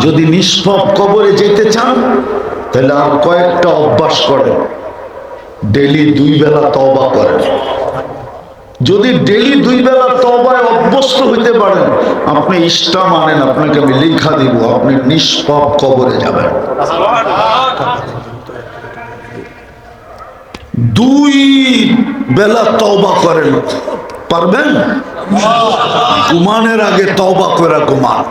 যদি নিষ্পাপ কবরে যেতে চান তাহলে আর কয়েকটা অভ্যাস করেন। ডেলি 2 বেলা তওবা করেন। যদি ডেলি 2 বেলা তওবায় অভ্যস্ত হইতে পারেন, আপনি ইষ্টা মানেন, আপনাকে আমি লেখা দিব, আপনি নিষ্পাপ কবরে যাবেন। 2 বেলা তওবা করেন, পারবেন? ঘুমানোর আগে তওবা করে ঘুমান।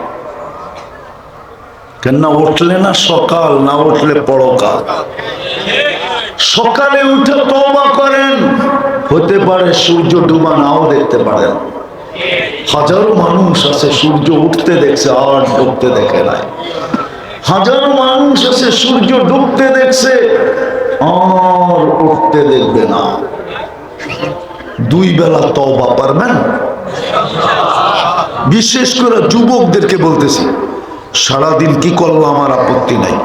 কেন উঠলে না সকাল, না উঠলে পরকাল। সকালে উঠে তওবা করেন, হতে পারে সূর্য ডুবা নাও দেখতে পারেন। হাজারো মানুষ আছে সূর্য উঠতে দেখছে আর ডুবতে দেখে নাই। হাজারো মানুষ আছে সূর্য ডুবতে দেখছে আর উঠতে দেখবে না। 2 বেলা তওবা পারবেন? বিশেষ করে যুবকদেরকে বলতেছি, সারাদিন কি করবো আমার আপত্তি নাই,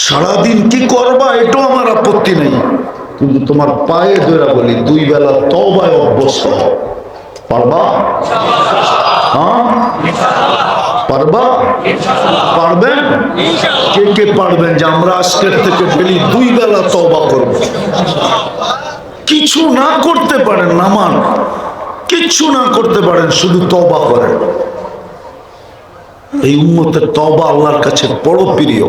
সারাদিন কি করবা এটাও আমার আপত্তি নাই, কিন্তু তোমার পায়ে ধরে বলি 2 বেলা তওবায় অভ্যস্ত হও। পারবা? হ্যাঁ পারবা? পারবেন? কে কে পারবেন যে আমরা আজকের থেকে ডেলি 2 বেলা তওবা করব? কিছু না করতে পারেন, নামান কিচ্ছু না করতে পারেন, শুধু তওবা করেন। এই উম্মতের তওবা আল্লাহর কাছে বড় প্রিয়,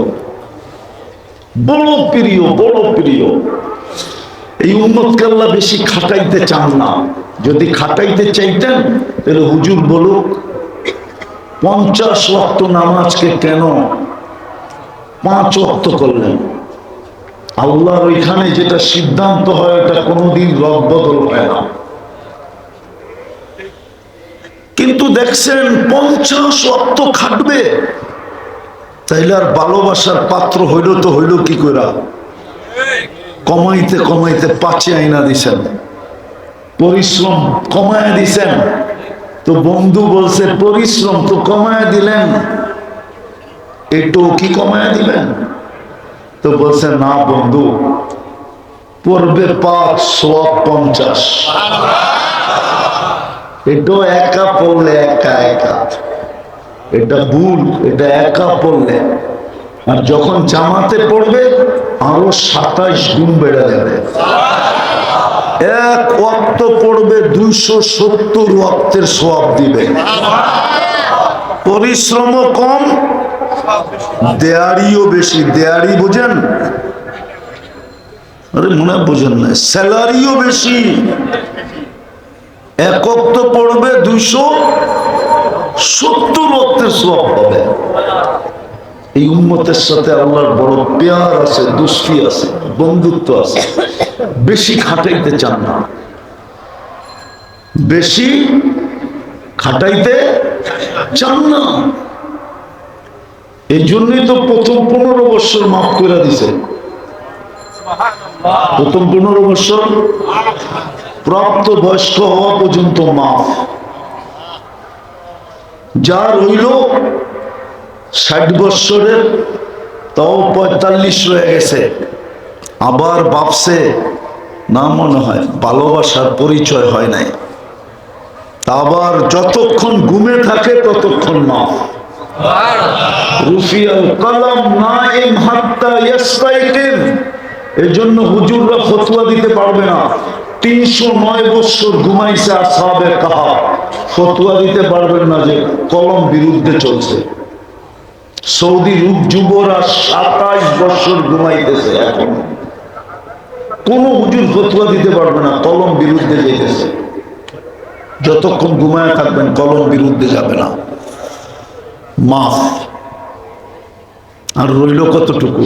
বড় প্রিয়, বড় প্রিয়। এই উম্মতকে আল্লাহ বেশি খাটাইতে চান না। যদি খাটাইতে চাইতেন তাহলে হুজুর বলুক 50 ওয়াক্ত নামাজকে কেন 5 ওয়াক্ত করলেন। আল্লাহর ওইখানে যেটা সিদ্ধান্ত হয় এটা কোনোদিন রদবদল হয় না। কিন্তু দেখছেন 50 ওয়াক্ত খাটবে, তাইলে আর ভালোবাসার পাত্র হইল তো হইল কি করে? কমাইতে কমাইতে 5 আইনা দিছেন, পরিশ্রম কমায় দিছেন। তো বন্ধু বলছে পরিশ্রম তো কমায় দিলেন, একটু কি কমায় দিবেন? তো বলছে না বন্ধু, পড়বে 5 সওয়াব 50। এটা একা পড়লে একা একা, এটা ভুল। এটা একা পড়লে, আর যখন জামাতে পড়বে আরো 27 গুণ বেড়ে যাবে। 1 ওয়াক্ত পড়বে 270 ওয়াক্তের সওয়াব দিবে। পরিশ্রমও কম, দেয়ারিও বেশি। দেয়ারি বুঝেন? আরে মনে বুঝেন না, স্যালারিও বেশি। 1 ওয়াক্ত পড়বে 270 ওয়াক্তের সওয়াব হবে। এই উম্মতের সাথে আল্লাহর বড় প্যার আছে, দোস্তি আছে, বন্ধুত্ব আছে। বেশি খাটাইতে চান না, বেশি খাটাইতে চান না। এই জন্যই তো প্রথম 15 বছর মাফ করে দিছে। প্রথম 15 বছর প্রাপ্ত বয়স্ক হওয়া পর্যন্ত মাফ। যার হইল 60 বছরের, তাও 45 রয়ে গেছে, আবার ভাবছে না মনে হয় ভালোবাসার পরিচয় হয় নাই, আবার যতক্ষণ ঘুমে থাকে ততক্ষণ মাফ। রুফিয়াল কলম নাইম হাত্তা ইয়াস্তাইকিন। এজন্য হুজুররা ফতোয়া দিতে পারবে না। 309 বছর ঘুমাইছে আসহাবে কাহাফ, ফতোয়া দিতে পারবেন না যে কলম বিরুদ্ধে চলছে। সৌদি যুবরা 27 বছর ঘুমাইতেছে, এখন কোন হুজুর ফতোয়া দিতে পারবে না কলম বিরুদ্ধে যেতেছে। যতক্ষণ ঘুমায় থাকবেন কলম বিরুদ্ধে যাবে না, মাফ। আর রইল কতটুকু?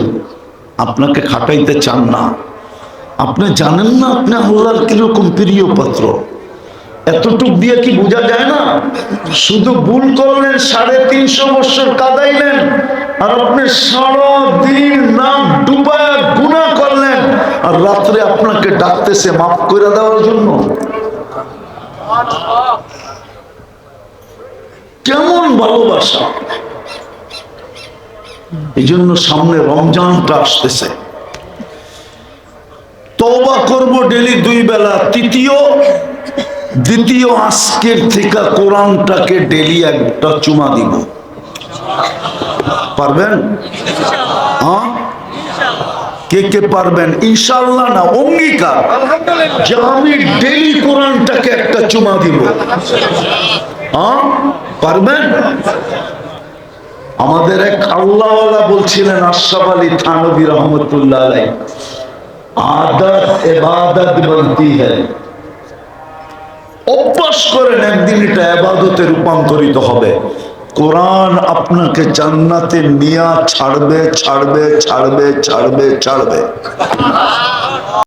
আপনাকে খাটাইতে চান না। আপনি জানেন না আপনি আল্লাহর কিরকম প্রিয় পাত্র। এতটুক দিয়ে কি বোঝা যায় না? শুধু ভুল করলেন, 350 বছর কাঁদাইলেন, আর আপনি সারা দিন নাম ডুবায় গুনাহ করলেন, আর রাত্রে আপনাকে ডাকতেছে মাফ করে দেওয়ার জন্য। কেমন ভালোবাসা! এই জন্য সামনে রমজানটা আসতেছে, তওবা করব ডেলি 2 বেলা। দ্বিতীয় আজকের থেকে কোরআনটাকে ডেলি একটা চুমা দিব। পারবেন? হ্যাঁ, কে কে পারবেন? ইনশাআল্লাহ না, অঙ্গীকার যে আমি ডেইলি কোরআনটাকে একটা চুমা দিব। হ্যাঁ, পারবেন? আমাদের এক আল্লাহওয়ালা বলছিলেন, আশরাফ আলী থানভী রহমতুল্লাহ আলাইহি, আদত ইবাদত বনতি হ্যায়। অভ্যাস করেন, একদিন এটা ইবাদতে রূপান্তরিত হবে। কোরআন আপনাকে জান্নাতে নিয়ে ছাড়বে ছাড়বে ছাড়বে ছাড়বে ছাড়বে।